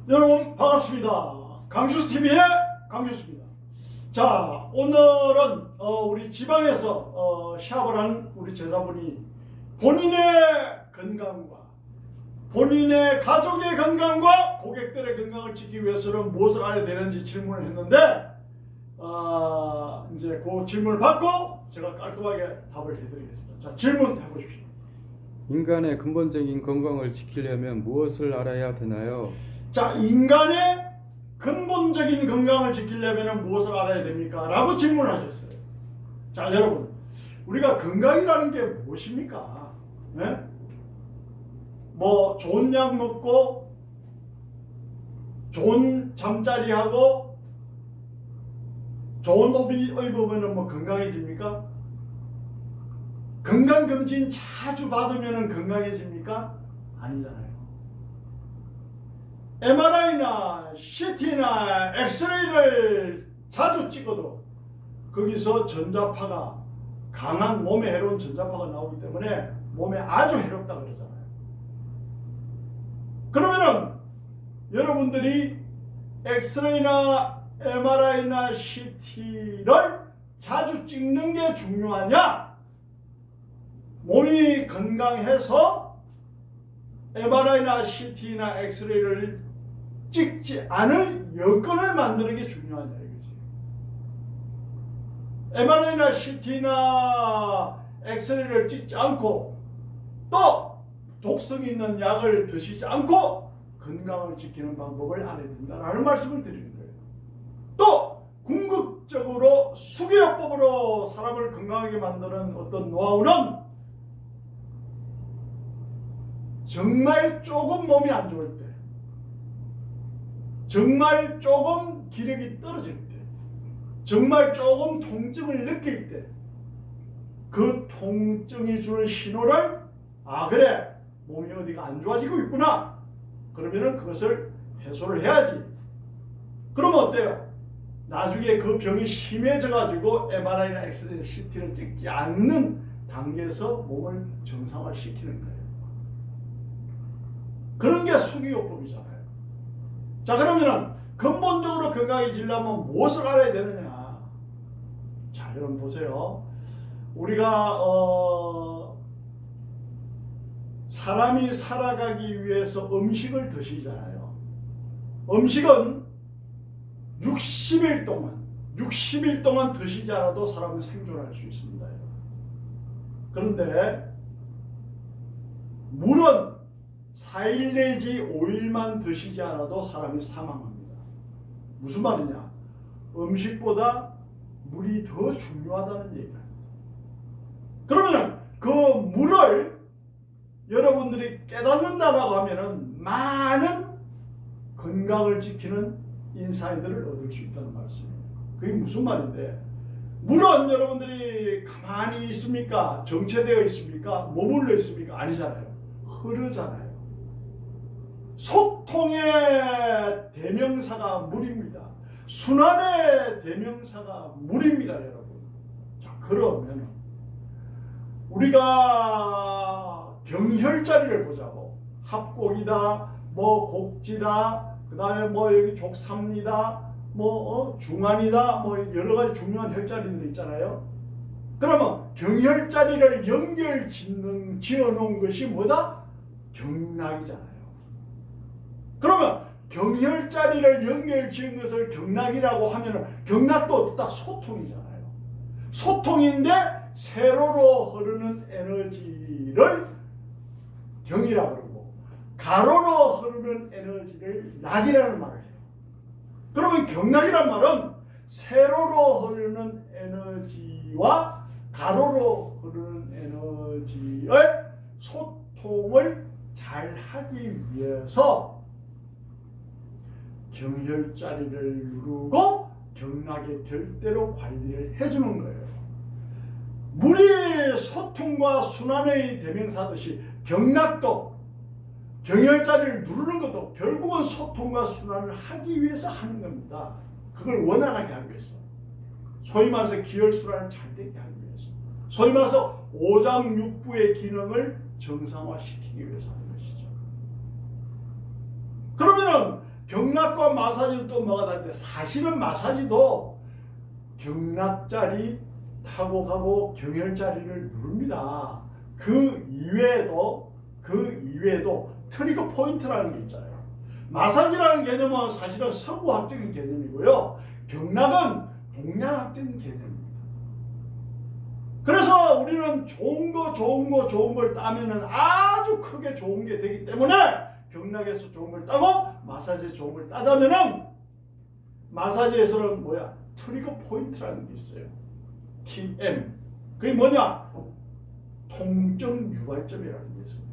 여러분 반갑습니다. 강주스TV의 강주스입니다. 자, 오늘은 우리 지방에서 시합을 한 우리 제자분이 본인의 건강과 본인의 가족의 건강과 고객들의 건강을 지키기 위해서는 무엇을 해야 되는지 질문을 했는데 이제 그 질문을 받고 제가 깔끔하게 답을 해드리겠습니다. 자, 질문 해보십시오. 인간의 근본적인 건강을 지키려면 무엇을 알아야 되나요? 자, 인간의 근본적인 건강을 지키려면 무엇을 알아야 됩니까? 라고 질문하셨어요. 자, 여러분, 우리가 건강이라는 게 무엇입니까? 네? 뭐 좋은 약 먹고 좋은 잠자리 하고 좋은 옷 입으면 뭐 건강해집니까? 건강검진 자주 받으면 건강해집니까? 아니잖아요. MRI나 CT나 엑스레이를 자주 찍어도 거기서 전자파가 강한 몸에 해로운 전자파가 나오기 때문에 몸에 아주 해롭다 그러잖아요. 그러면은 여러분들이 엑스레이나 MRI나 CT를 자주 찍는 게 중요하냐? 몸이 건강해서 MRI나 CT나 엑스레이를 찍지 않을 여건을 만드는 게 중요하냐 이거지. MRI나 CT나 엑스레이를 찍지 않고 또 독성이 있는 약을 드시지 않고 건강을 지키는 방법을 알아야 된다는 말씀을 드리는 거예요. 또 궁극적으로 수기요법으로 사람을 건강하게 만드는 어떤 노하우는 정말 조금 몸이 안 좋을 때, 정말 조금 기력이 떨어질 때, 정말 조금 통증을 느낄 때, 그 통증이 주는 신호를 그래, 몸이 어디가 안 좋아지고 있구나. 그러면은 그것을 해소를 해야지. 그러면 어때요? 나중에 그 병이 심해져가지고 MRI나 엑스레이, CT를 찍지 않는 단계에서 몸을 정상화시키는 거예요. 그런 게 수기요법이잖아요. 자, 그러면은 근본적으로 건강해지려면 무엇을 알아야 되느냐? 자, 여러분 보세요. 우리가 사람이 살아가기 위해서 음식을 드시잖아요. 음식은 60일 동안 드시지 않아도 사람은 생존할 수 있습니다. 그런데 물은 4일 내지 5일만 드시지 않아도 사람이 사망합니다. 무슨 말이냐? 음식보다 물이 더 중요하다는 얘기예요. 그러면 그 물을 여러분들이 깨닫는다라고 하면은 많은 건강을 지키는 인사이드를 얻을 수 있다는 말씀이에요. 그게 무슨 말인데? 물은 여러분들이 가만히 있습니까? 정체되어 있습니까? 머물러 있습니까? 아니잖아요. 흐르잖아요. 소통의 대명사가 물입니다. 순환의 대명사가 물입니다, 여러분. 자, 그러면 우리가 병혈자리를 보자고. 합곡이다, 뭐 곡지다, 그 다음에 뭐 여기 족삼니다, 뭐 중환이다, 뭐 여러 가지 중요한 혈자리들이 있잖아요. 그러면 병혈자리를 지어 놓은 것이 뭐다? 경락이잖아요. 그러면 경혈자리를 연결 지은 것을 경락이라고 하면은 경락도 어떻다? 소통이잖아요. 소통인데 세로로 흐르는 에너지를 경이라고 그러고 가로로 흐르는 에너지를 낙이라는 말을 해요. 그러면 경락이란 말은 세로로 흐르는 에너지와 가로로 흐르는 에너지의 소통을 잘 하기 위해서 경혈자리를 누르고 경락의 결대로 관리를 해주는 거예요. 물이 소통과 순환의 대명사듯이 경락도 경혈자리를 누르는 것도 결국은 소통과 순환을 하기 위해서 하는 겁니다. 그걸 원활하게 하기 위해서. 소위 말해서 기혈순환을 잘 되게 하기 위해서. 소위 말해서 오장육부의 기능을 정상화시키기 위해서 하는 것이죠. 그러면은 경락과 마사지는 또 뭐가 다른데, 사실은 마사지도 경락자리 타고 가고 경혈자리를 누릅니다. 그 이외에도 트리거 포인트라는 게 있잖아요. 마사지라는 개념은 사실은 서구학적인 개념이고요. 경락은 동양학적인 개념입니다. 그래서 우리는 좋은 걸 따면은 아주 크게 좋은 게 되기 때문에 경락에서 좋은 걸 따고 마사지에서 좋은 걸 따자면은, 마사지에서는 뭐야? 트리거 포인트라는 게 있어요. TM. 그게 뭐냐? 통증 유발점이라는 게 있어요.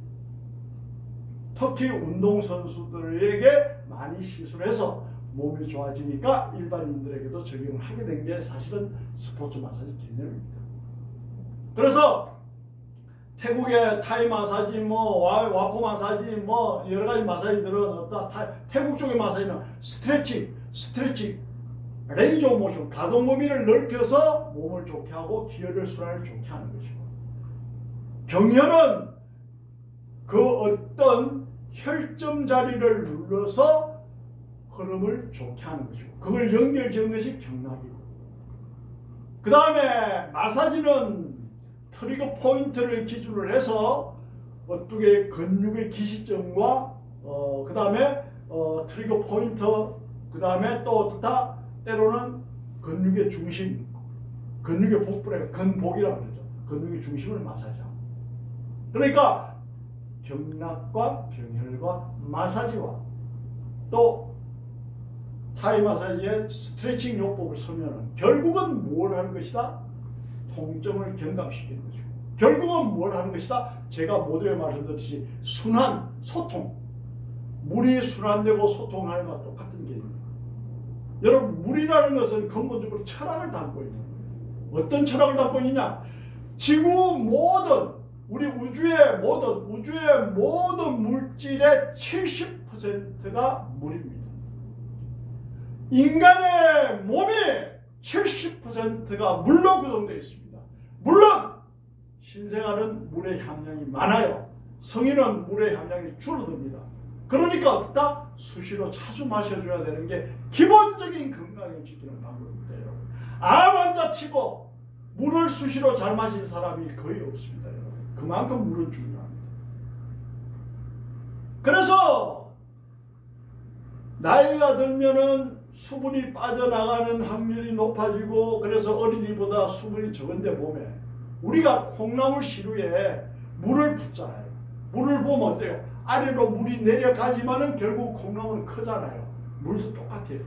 특히 운동선수들에게 많이 시술해서 몸이 좋아지니까 일반인들에게도 적용을 하게 된 게 사실은 스포츠 마사지 개념입니다. 그래서 태국의 타이 마사지, 와포 마사지, 여러 가지 마사지들은 태국 쪽의 마사지는 스트레칭, 레인지 오브 모션, 가동 범위를 넓혀서 몸을 좋게 하고 기혈의 순환을 좋게 하는 것이고, 경혈은 그 어떤 혈점 자리를 눌러서 흐름을 좋게 하는 것이고, 그걸 연결지은 것이 경락이고, 그 다음에 마사지는 트리거 포인트를 기준으로 해서 어떻게 근육의 기시점과 그 다음에 트리거 포인트, 그 다음에 또 때로는 근육의 중심, 근육의 복부래, 근복이라고 그러죠. 근육의 중심을 마사지하고. 그러니까 경락과 경혈과 마사지와 또 타이 마사지의 스트레칭 요법을 쓰면 결국은 뭘 하는 것이다? 통증을 경감시키는 거죠. 결국은 뭘 하는 것이다? 제가 모두에 말씀드렸듯이 순환, 소통. 물이 순환되고 소통하는 것과 똑같은 개념입니다. 여러분, 물이라는 것은 근본적으로 철학을 담고 있는 거예요. 어떤 철학을 담고 있느냐? 지구 모든, 우리 우주의 모든 물질의 70%가 물입니다. 인간의 몸이 70%가 물로 구성되어 있습니다. 물론 신생아는 물의 함량이 많아요. 성인은 물의 함량이 줄어듭니다. 그러니까 어떻다? 수시로 자주 마셔줘야 되는 게 기본적인 건강을 지키는 방법입니다. 여러분. 암 환자 치고 물을 수시로 잘 마시는 사람이 거의 없습니다. 여러분. 그만큼 물은 중요합니다. 그래서 나이가 들면은 수분이 빠져나가는 확률이 높아지고, 그래서 어린이보다 수분이 적은데 몸에 우리가 콩나물 시루에 물을 붓잖아요. 물을 보면 어때요? 아래로 물이 내려가지만은 결국 콩나물은 크잖아요. 물도 똑같아요.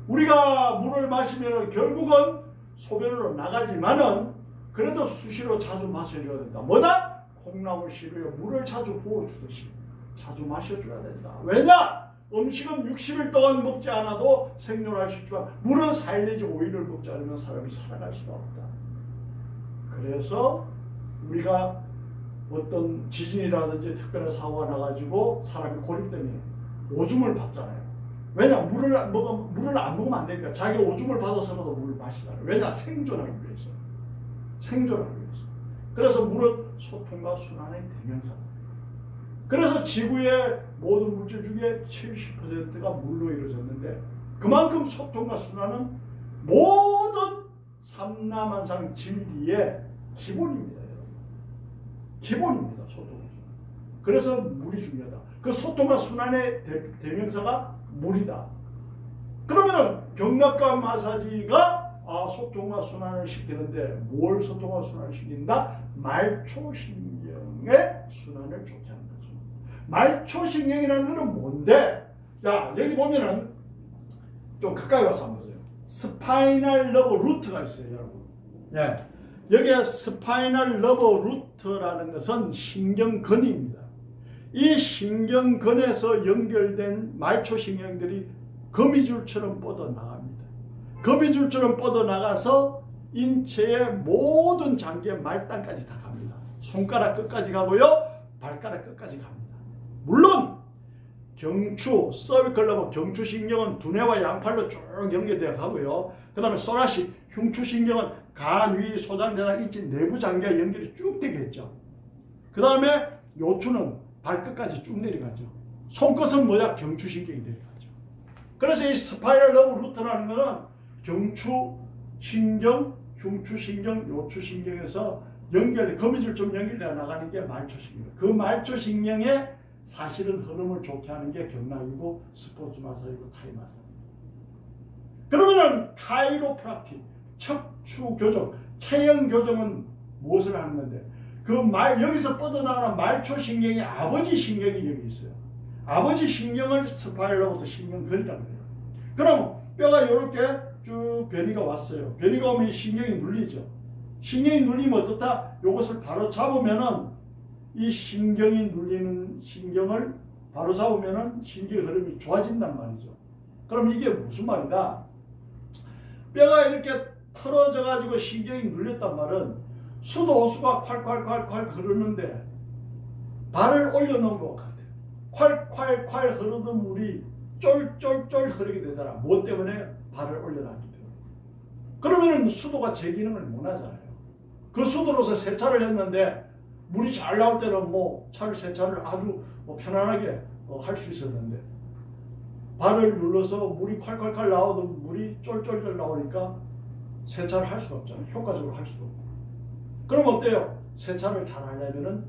우리가 물을 마시면 결국은 소변으로 나가지만은 그래도 수시로 자주 마셔줘야 된다. 뭐다? 콩나물 시루에 물을 자주 부어주듯이 자주 마셔줘야 된다. 왜냐? 음식은 60일 동안 먹지 않아도 생존할 수 있지만 물은 4일 내지 5일을 먹지 않으면 사람이 살아갈 수가 없다. 그래서 우리가 어떤 지진이라든지 특별한 사고가 나가지고 사람이 고립되면 오줌을 받잖아요. 왜냐? 물을 안 먹으면 안 되니까 자기 오줌을 받아서라도 물을 마시잖아요. 왜냐? 생존하기 위해서. 그래서 물은 소통과 순환의 대명사입니다. 그래서 지구의 모든 물질 중에 70%가 물로 이루어졌는데, 그만큼 소통과 순환은 모든 삼라만상 진리의 기본입니다. 여러분. 기본입니다. 소통과 순환. 그래서 물이 중요하다. 그 소통과 순환의 대명사가 물이다. 그러면은 경락과 마사지가 소통과 순환을 시키는데 뭘 소통과 순환을 시킨다? 말초신경의 순환을 좋게 하는 거죠. 말초신경이라는 것은 뭔데? 자, 여기 보면은 좀 가까이 와서 한번 보세요. 스파이널 러버 루트가 있어요, 여러분. 예. 여기에 스파이널 러버 루트라는 것은 신경근입니다. 이 신경근에서 연결된 말초신경들이 거미줄처럼 뻗어나갑니다. 거미줄처럼 뻗어나가서 인체의 모든 장기의 말단까지 다 갑니다. 손가락 끝까지 가고요, 발가락 끝까지 갑니다. 물론 경추, 서비컬 러버, 경추신경은 두뇌와 양팔로 쭉 연결되어 가고요. 그 다음에 소라시, 흉추신경은 간, 위, 소장, 대장, 인체 내부 장기와 연결이 쭉 되겠죠. 그 다음에 요추는 발끝까지 쭉 내려가죠. 손끝은 뭐야? 경추신경이 내려가죠. 그래서 이 스파이럴 러브 루트라는 거는 경추신경, 흉추신경, 요추신경에서 거미줄 좀 연결되어 나가는 게 말초신경. 그 말초신경에 사실은 흐름을 좋게 하는 게 경락이고 스포츠 마사지고 타이 마사지. 그러면은 카이로프락틱, 척추 교정, 체형 교정은 무엇을 하는 건데? 여기서 뻗어나가는 말초신경이 아버지 신경이 여기 있어요. 아버지 신경을 스파이럴로부터 신경근이라고 해요. 그럼 뼈가 이렇게 쭉 변이가 왔어요. 변이가 오면 신경이 눌리죠. 신경이 눌리면 어떻다? 이것을 바로 잡으면은 이 신경이 눌리는 신경을 바로 잡으면은 신경의 흐름이 좋아진단 말이죠. 그럼 이게 무슨 말이다? 뼈가 이렇게 틀어져 가지고 신경이 눌렸단 말은 수도 호수가 콸콸콸콸 흐르는데 발을 올려놓은 것 같아요. 콸콸콸 흐르던 물이 쫄쫄쫄 흐르게 되잖아. 뭐 때문에? 발을 올려놨기 때문에. 그러면은 수도가 제 기능을 못 하잖아요. 그 수도로서 세차를 했는데 물이 잘 나올 때는 세차를 아주 편안하게 할 수 있었는데 발을 눌러서 물이 콸콸콸 나오던 물이 쫄쫄쫄 나오니까 세차를 할 수가 없잖아요. 효과적으로 할 수도 없고. 그럼 어때요? 세차를 잘 하려면은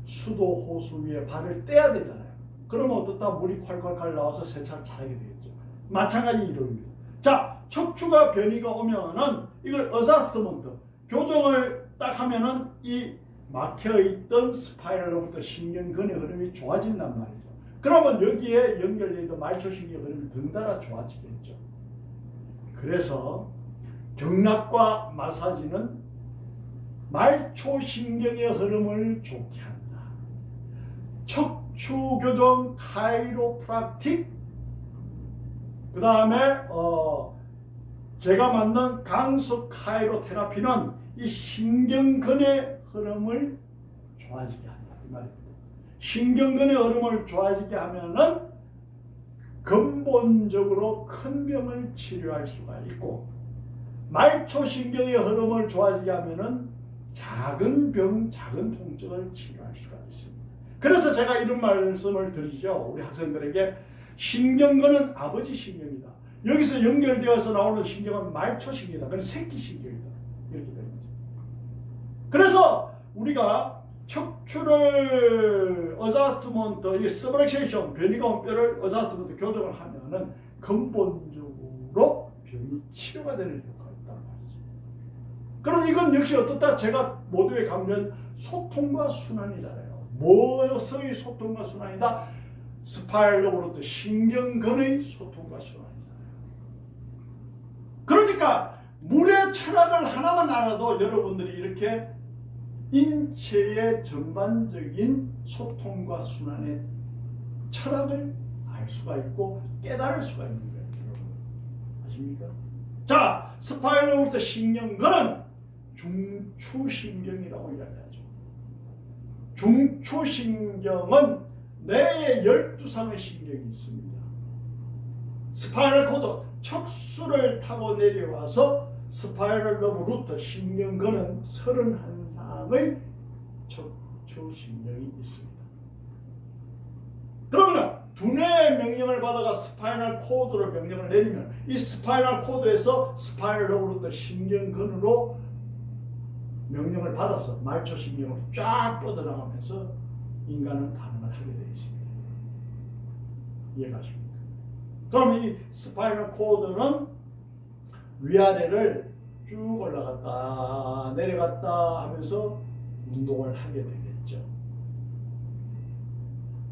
수도 호수 위에 발을 떼야 되잖아요. 그러면 어떻다? 물이 콸콸콸 나와서 세차를 잘하게 되겠죠. 마찬가지 이론입니다. 자, 척추가 변이가 오면은 이걸 어자스트먼트, 교정을 딱 하면은 이 막혀있던 스파이럴로부터 신경근의 흐름이 좋아진단 말이죠. 그러면 여기에 연결되어 있는 말초신경 흐름이 덩달아 좋아지겠죠. 그래서 경락과 마사지는 말초신경의 흐름을 좋게 한다. 척추교정, 카이로프락틱, 그 다음에 제가 만든 강습 카이로 테라피는 이 신경근의 흐름을 좋아지게 한다. 이 말입니다. 신경근의 흐름을 좋아지게 하면은 근본적으로 큰 병을 치료할 수가 있고, 말초신경의 흐름을 좋아지게 하면은 작은 병, 작은 통증을 치료할 수가 있습니다. 그래서 제가 이런 말씀을 드리죠. 우리 학생들에게 신경근은 아버지 신경이다. 여기서 연결되어서 나오는 신경은 말초신경이다. 그건 새끼신경이다. 이렇게 되는 거죠. 그래서 우리가 척추를 어자스트먼트, 이 서브렉세이션, 변이가 온 뼈를 어자스트먼트 교정을 하면은 근본적으로 병이 치료가 되는 효과가 있다는 말이죠. 그럼 이건 역시 어떻다? 제가 모두에 강조한 소통과 순환이잖아요. 무엇의 소통과 순환이다? 스파이럴로부터 신경근의 소통과 순환이잖아요. 그러니까 물의 철학을 하나만 알아도 여러분들이 이렇게 인체의 전반적인 소통과 순환의 철학을 알 수가 있고 깨달을 수가 있는 거예요. 여러분 아십니까? 자, 스파이럴로부터 신경근은 중추신경이라고 이야기하죠. 중추신경은 뇌에 12상의 신경이 있습니다. 스파이럴 코드, 척수를 타고 내려와서 스파이럴 러브 루트 신경근은 31상의 척추신경이 있습니다. 그러면 두뇌의 명령을 받아가 스파이널 코드로 명령을 내리면 이 스파이널 코드에서 스파이럴 러브 루트 신경근으로 명령을 받아서 말초신경으로 쫙 뻗어나가면서 인간은 반응을 하게 되어 있습니다. 이해가십니까? 그럼 이 스파이널 코드는 위아래를 쭉 올라갔다 내려갔다 하면서 운동을 하게 되겠죠.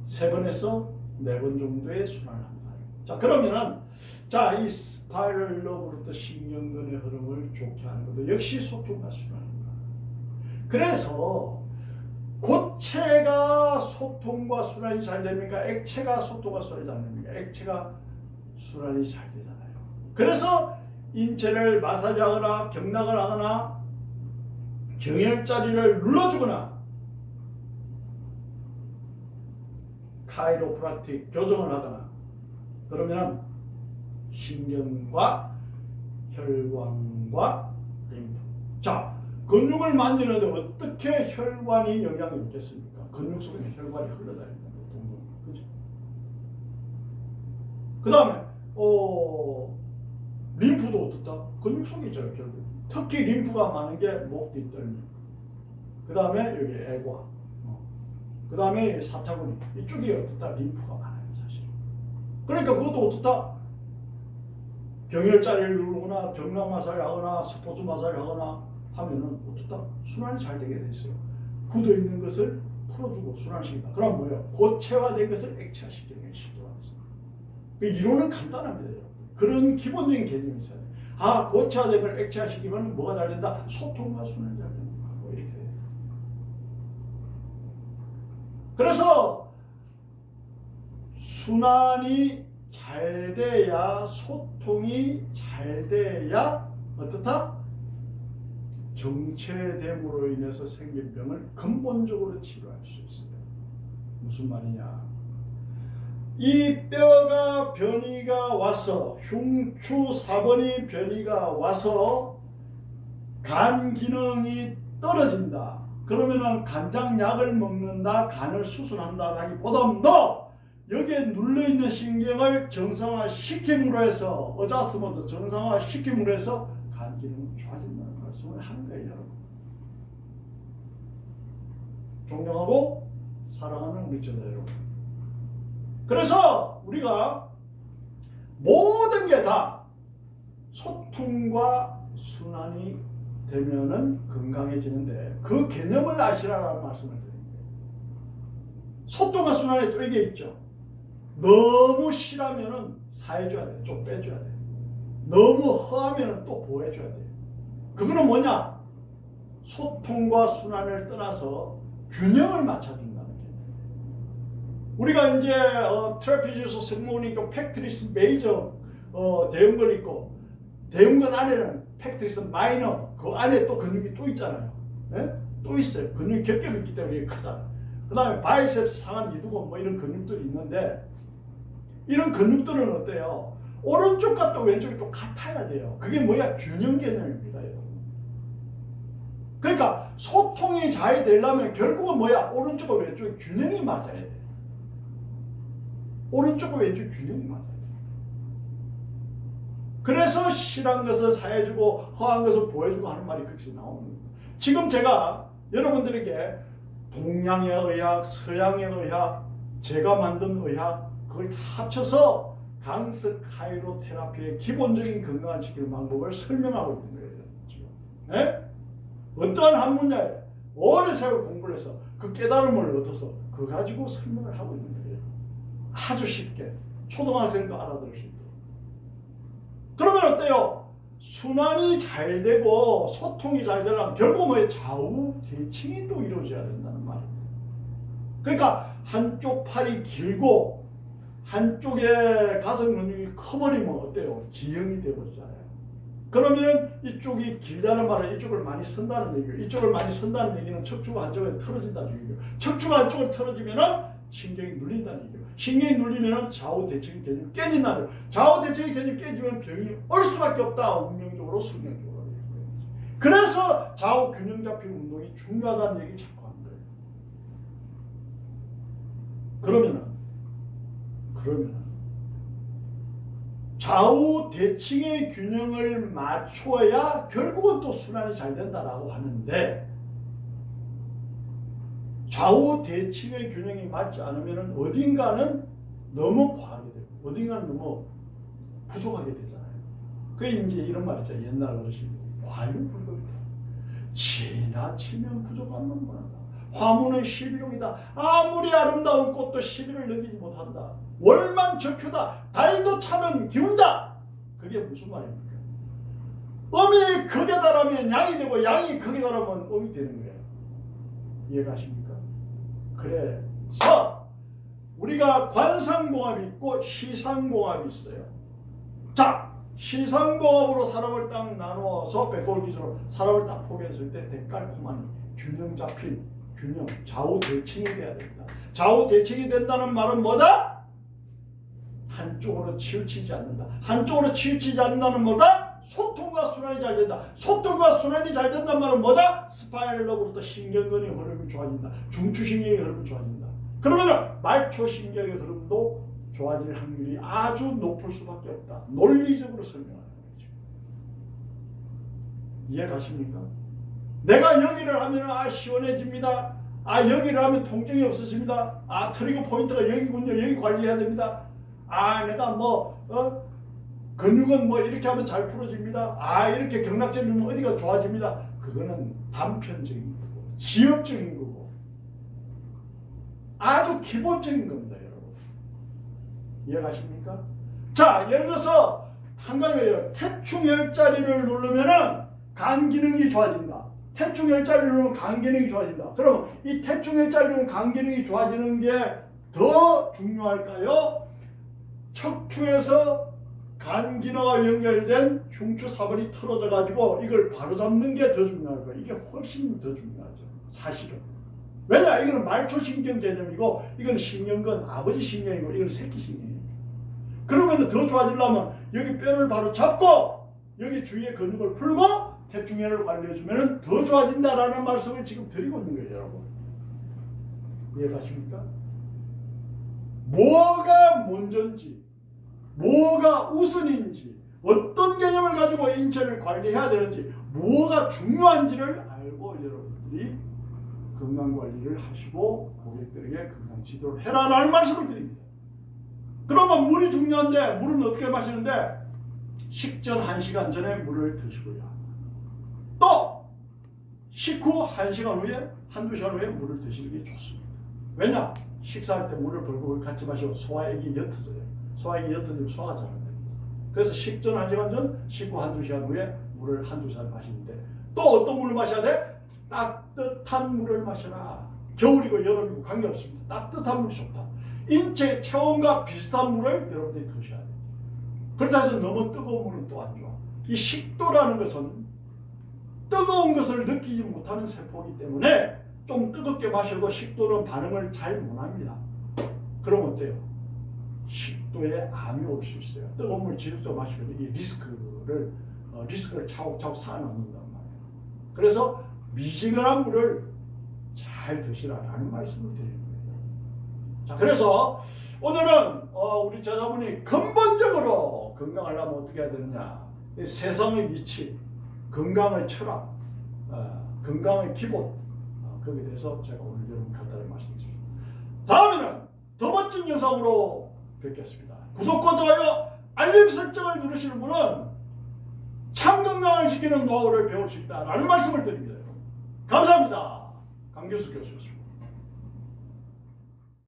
3번에서 4번 정도의 순환을 합니다. 자, 그러면은 이 스파이럴 러브부터 신경근의 흐름을 좋게 하는 것도 역시 소통과 순환입니다. 그래서 고체가 소통과 순환이 잘 됩니까? 액체가 소통과 순환이 잘 됩니까? 액체가 순환이 잘 되잖아요. 그래서 인체를 마사지하거나 경락을 하거나 경혈자리를 눌러주거나 카이로프락틱 교정을 하거나 그러면 신경과 혈관과 림프. 자, 근육을 만지는데 어떻게 혈관이 영향이 있겠습니까? 근육 속에 혈관이 흘러다니는 거죠. 그죠? 그 다음에 림프도 어떻다? 근육 속에 있잖아요, 결국. 특히 림프가 많은 게 목 뒷덜미. 그 다음에 여기 애과. 그 다음에 사타구니. 이쪽이 어떻다? 림프가 많아요, 사실. 그러니까 그것도 어떻다? 경혈자리를 누르거나 경락 마사를 하거나 스포츠 마사를 하거나 하면은 어떻다? 순환이 잘 되게 돼 있어요. 굳어 있는 것을 풀어주고 순환시킨다. 그럼 뭐예요? 고체화된 것을 액체화시키는 게 실제화입니다. 그 이론은 간단합니다, 여러분. 그런 기본적인 개념이 있어야 돼요. 아, 고체화된 걸 액체화시키면 뭐가 잘 된다? 소통과 순환이 잘 된다. 뭐 이렇게 돼요. 그래서 순환이 잘 돼야, 소통이 잘 돼야 어떻다? 정체됨으로 인해서 생긴 병을 근본적으로 치료할 수 있어요. 무슨 말이냐? 이 뼈가 변이가 와서, 흉추 4번이 변이가 와서 간 기능이 떨어진다. 그러면은 간장약을 먹는다, 간을 수술한다 하기보다 여기에 눌러있는 신경을 정상화시킴으로 해서, 어자스먼트 정상화시킴으로 해서 간 기능이 좋아진다는 말씀을 하는 거예요, 여러분. 존경하고 사랑하는 우리 제자 여러분. 그래서 우리가 모든 게 다 소통과 순환이 되면은 건강해지는데 그 개념을 아시라는 말씀을 드립니다. 소통과 순환이 또 이게 있죠. 너무 실하면은 사해줘야 돼. 좀 빼줘야 돼. 너무 허하면은 또 보호해줘야 돼. 그거는 뭐냐? 소통과 순환을 떠나서 균형을 맞춰준다는 게. 우리가 이제 트라피지우스 승모근 있고 팩트리스 메이저 대형근 있고 대형근 안에는 팩트리스 마이너 그 안에 또 근육이 또 있잖아요. 네? 또 있어요. 근육이 겹겹 있기 때문에 이게 크잖아요. 그 다음에 바이셉스 상한 이두근 뭐 이런 근육들이 있는데 이런 근육들은 어때요? 오른쪽과 또 왼쪽이 또 같아야 돼요. 그게 뭐야? 균형 개념입니다. 여러분. 그러니까 소통이 잘 되려면 결국은 뭐야? 오른쪽과 왼쪽의 균형이 맞아야 돼. 오른쪽과 왼쪽 균형이 맞아야 돼. 그래서 실한 것을 사해주고 허한 것을 보여주고 하는 말이 그렇게 나오는 거예요. 지금 제가 여러분들에게 동양의 의학, 서양의 의학, 제가 만든 의학 그걸 다 합쳐서 강스 카이로 테라피의 기본적인 건강을 지키는 방법을 설명하고 있는 거예요. 지금. 네? 어떠한 한 분야에 오랜 세월 공부를 해서 그 깨달음을 얻어서 그거 가지고 설명을 하고 있는 거예요. 아주 쉽게 초등학생도 알아들을 수 있도록. 그러면 어때요? 순환이 잘 되고 소통이 잘 되려면 결국 뭐예요? 좌우 대칭이 또 이루어져야 된다는 말입니다. 그러니까 한쪽 팔이 길고 한쪽에 가슴 근육이 커버리면 어때요? 기형이 되어버리잖아요. 그러면은 이쪽이 길다는 말은 이쪽을 많이 쓴다는 얘기예요. 이쪽을 많이 쓴다는 얘기는 척추가 한쪽에 틀어진다는 얘기예요. 척추가 한쪽으로 틀어지면은 신경이 눌린다는 얘기예요. 신경이 눌리면은 좌우 대칭 개념이 깨진다는 거예요. 좌우 대칭 개념이 깨지면 병이 올 수밖에 없다. 운명적으로 숙명적으로. 그래서 좌우 균형 잡힌 운동이 중요하다는 얘기를 자꾸 하는 거예요. 그러면은 좌우 대칭의 균형을 맞춰야 결국은 또 순환이 잘 된다라고 하는데 좌우 대칭의 균형이 맞지 않으면 어딘가는 너무 과하게 되고 어딘가는 너무 부족하게 되잖아요. 그게 이제 이런 말 있잖아요. 옛날 어르신들이 과유불급이다. 지나치면 부족한 놈보다. 화무는 11홍이다. 아무리 아름다운 꽃도 11을 넘기지 못한다. 월만 적효다. 달도 차면 기운다. 그게 무슨 말입니까? 음이 극에 달하면 양이 되고 양이 극에 달하면 음이 되는 거예요. 이해가십니까? 그래서 우리가 관상봉합이 있고 시상봉합이 있어요. 자, 시상봉합으로 사람을 딱 나누어서 백골 기준으로 사람을 딱 포개했을 때 데칼코마니 균형 잡힌 균형, 좌우 대칭이 돼야 된다. 좌우 대칭이 된다는 말은 뭐다? 한쪽으로 치우치지 않는다. 한쪽으로 치우치지 않는다는 뭐다? 소통과 순환이 잘 된다. 소통과 순환이 잘 된다는 말은 뭐다? 스파이널로부터 신경근의 흐름이 좋아진다. 중추신경의 흐름이 좋아진다. 그러면 말초신경의 흐름도 좋아질 확률이 아주 높을 수밖에 없다. 논리적으로 설명하는 거죠. 이해 가십니까? 내가 여기를 하면 시원해집니다. 여기를 하면 통증이 없어집니다. 트리거 포인트가 여기군요. 여기 관리해야 됩니다. 내가 근육은 이렇게 하면 잘 풀어집니다. 이렇게 경락점이 어디가 좋아집니다. 그거는 단편적인 거고 지엽적인 거고 아주 기본적인 겁니다, 여러분. 이해가십니까? 자, 예를 들어서 한 가지가 태충 10자리를 누르면은 간 기능이 좋아진다. 태충 10자리를 누르면 간 기능이 좋아진다. 그럼 이 태충 10자리를 누르면 간 기능이 좋아지는 게 더 중요할까요? 척추에서 간 기능과 연결된 흉추 사번이 틀어져 가지고 이걸 바로잡는 게 더 중요할 거예요. 이게 훨씬 더 중요하죠. 사실은. 왜냐? 이거는 말초신경 개념이고 이건 신경건 아버지 신경이고 이건 새끼 신경이에요. 그러면 더 좋아지려면 여기 뼈를 바로 잡고 여기 주위에 근육을 풀고 태충혈을 관리해주면 더 좋아진다라는 말씀을 지금 드리고 있는 거예요, 여러분. 이해가십니까? 뭐가 먼저인지 뭐가 우선인지 어떤 개념을 가지고 인체를 관리해야 되는지 뭐가 중요한지를 알고 여러분들이 건강관리를 하시고 고객들에게 건강 지도를 해라라는 말씀을 드립니다. 그러면 물이 중요한데 물은 어떻게 마시는데 식전 1시간 전에 물을 드시고요. 또 식후 1시간 후에 한두 시간 후에 물을 드시는 게 좋습니다. 왜냐? 식사할 때 물을 벌컥 같이 마시고 소화액이 옅어져요. 소화액이 옅어지면 소화가 잘 안 됩니다. 그래서 식전 1시간 전, 식후 한두 시간 후에 물을 한두 잔 마시는데 또 어떤 물을 마셔야 돼? 따뜻한 물을 마셔라. 겨울이고 여름이고 관계없습니다. 따뜻한 물이 좋다. 인체 체온과 비슷한 물을 여러분들이 드셔야 돼요. 그렇다 해서 너무 뜨거운 물은 또 안 좋아. 이 식도라는 것은 뜨거운 것을 느끼지 못하는 세포이기 때문에 좀 뜨겁게 마셔도 식도는 반응을 잘 못합니다. 그럼 어때요? 식도에 암이 올 수 있어요. 뜨거운 물 지속적으로 마시면 이 리스크를 차곡차곡 쌓아놓는단 말이에요. 그래서 미지근한 물을 잘 드시라는 말씀을 드리는 거예요. 자, 그래서 오늘은 우리 제자분이 근본적으로 건강하려면 어떻게 해야 되느냐, 이 세상의 이치, 건강의 철학, 건강의 기본, 거기에 대해서 제가 오늘 여러분 간단히 말씀드립니다. 다음에는 더 멋진 영상으로 뵙겠습니다. 구독과 좋아요, 알림 설정을 누르시는 분은 참 건강을 지키는 노하우를 배울 수 있다라는 말씀을 드립니다. 감사합니다. 강교수 교수였습니다.